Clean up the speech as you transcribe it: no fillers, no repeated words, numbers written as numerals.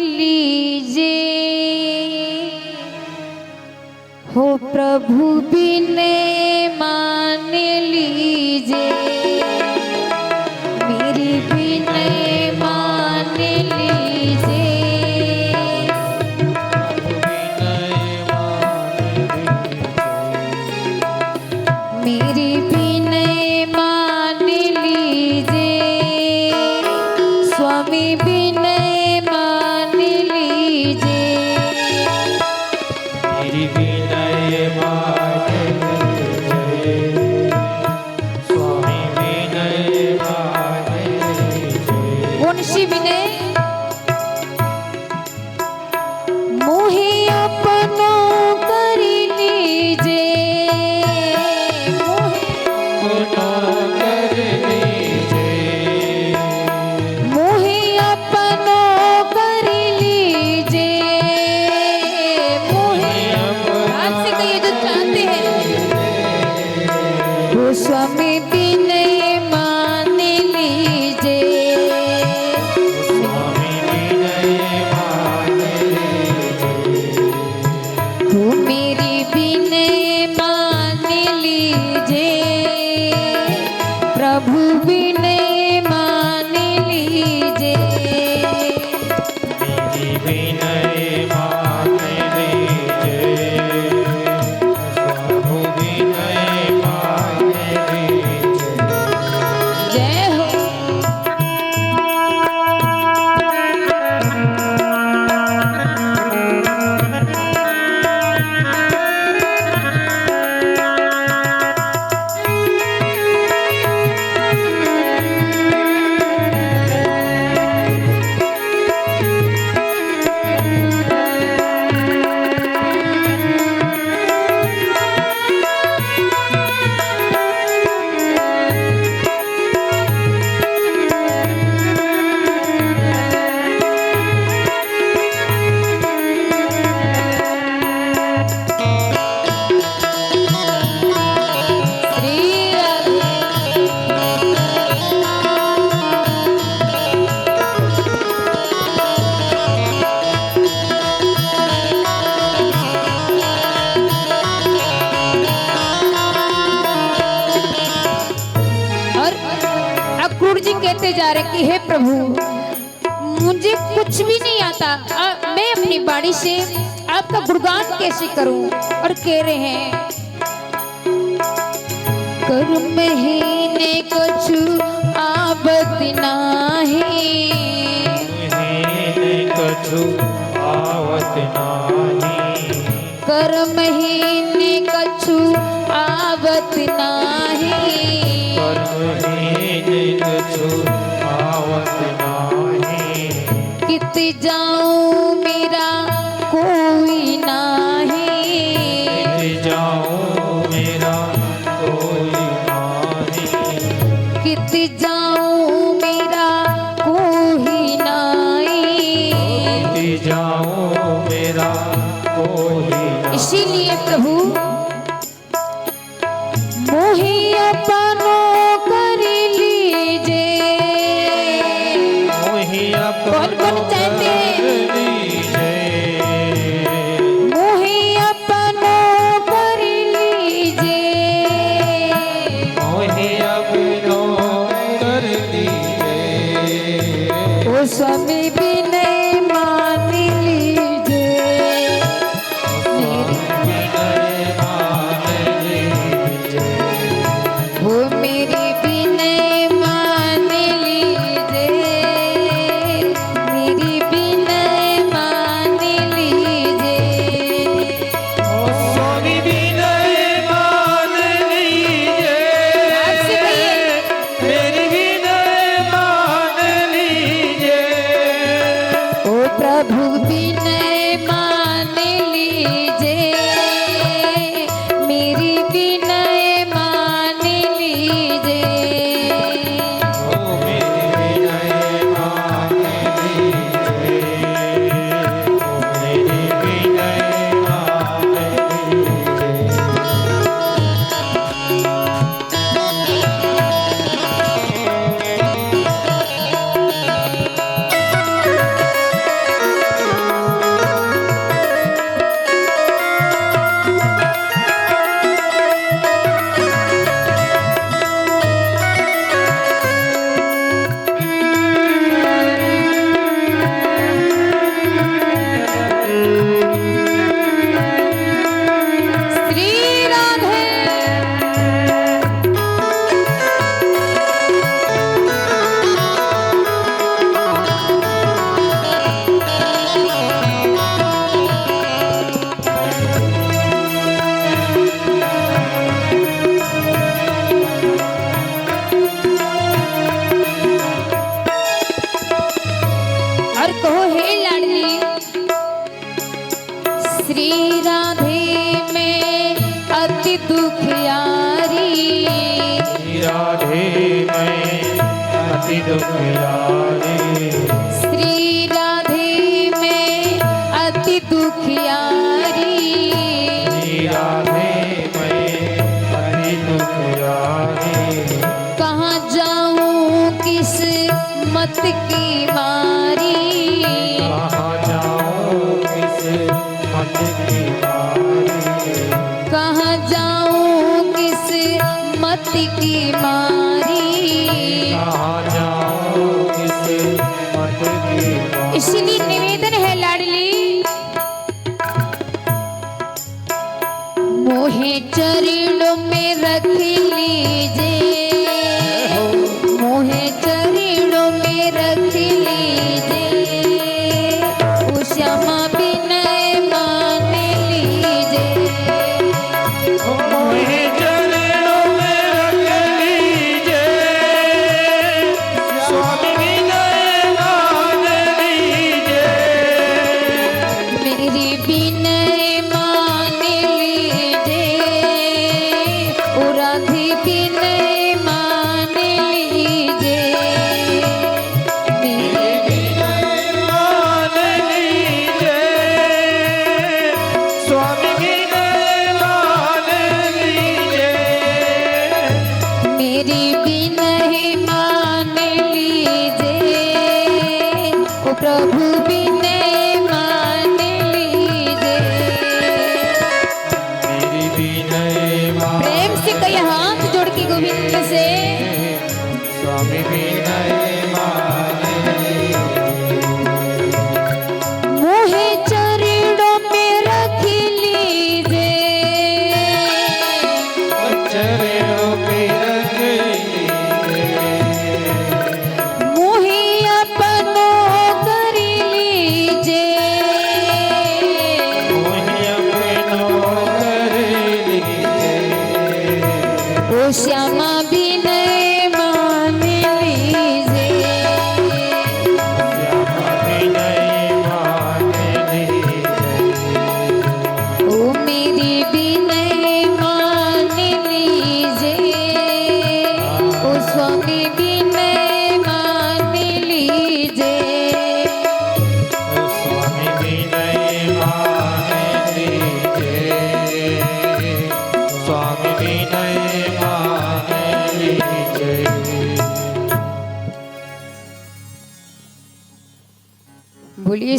लीजिए हो प्रभु विनय मान लीजिए मेरी विनय मान लीजिए मेरी विनय मान लीजिए स्वामी विनय मान लीजिए मेरी विनय मान लीजिए स्वामी विनय मान लीजिए। कौन सी विनय? मोहे अपनो कर लीजिए मोहे अपनो कर लीजिए मोहे आप से कहिए जो चाहते हैं वो स्वामी विनय मान लीजिए स्वामी विनय मान लीजिए वो मेरी विनय मान लीजिए प्रभु विनय मान लीजिए मेरी विनय मान लीजिए स्वामी विनय मान लीजिए। जय हो श्री राधे और अक्रूर जी कहते जा रहे कि हे प्रभु मुझे कुछ भी नहीं आता मैं अपनी बाणी से आपका गुणगान कैसे करूं और कह रहे हैं कर महीने कछु आबत नाही कछु आवत नाही कर महीने कछु आवत नाही कछु आवत नाही कित जाऊं मेरा कोई नाही जाऊं मेरा कोई नाही कित जाऊं मेरा कोई नाही जाऊं मेरा कोई इसीलिए प्रभु मोहे अपनो कर लीजिए कौन कौन चाहते हैं मोहे अपनो कर लीजिए ओ स्वामी विनय मान लीजिए वो मेरी विनय मान लीजिए मेरी विनय मान लीजिए स्वामी विनय मान लीजिए आपसे कहिए मेरी विनय मान लीजिए ओ प्रभु विनय मान लीजिए मेरी विनय मान लीजिए ओ मेरी विनय मान लीजिए ओ मेरी विनय मान लीजिए। श्री राधे में अति दुखियारी, राधे में अति दुखियारी, श्री राधे में अति दुखियारी, राधे में अति दुखियारी। कहाँ जाऊं किस मत की मारी, कहाँ जाऊं किस मत की मारी, कहाँ जाऊं किस मत की मारी। कहाँ जाऊं किस मत की मारी। इसलिए निवेदन है लाडली, मोहे चरणों में रख लीजिए, मोहे चरणों में रख लीजिए, ओ श्यामा विनय मान लीजिए, मोहे चरणों में रख लीजिए, स्वामी विनय मान लीजिए, मेरी विनय मान लीजिए, ओ राधे विनय मान लीजिए, मेरी मान लीजिए, स्वामी विनय मान लीजिए, मेरी विनय मान लीजिए, ओ प्रभु विनय मान लीजिए। मेरी विनय मान प्रेम से कई हाथ जोड़ के गोविंद से, स्वामी विनय मान मोहे चरणों में रख लीजिए, चरणों पे रख लीजिए, मोहे अपनों कर लीजिए, मोहे अपनों कर लीजिए, ओ श्यामा विनय मान लीजिए, श्यामा विनय मान लीजिए, ओ मेरी विनय मान लीजिए, ओ स्वामी विनय मान लीजिए। स्वामी विनय मान लीजिए, स्वामी विनय मान लीजिए। बोलिए